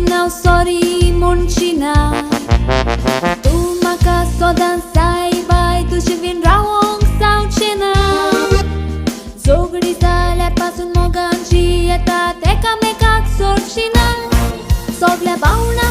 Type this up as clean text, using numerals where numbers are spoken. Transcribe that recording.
नाव sorry म्हणचिना तू म्हाका सोदां साय bye तुझे बीन रावोंक जावचें ना झगडी जाल्या पासून मोगांची येतात एकामेकाक सोडची ना सगल्या भावना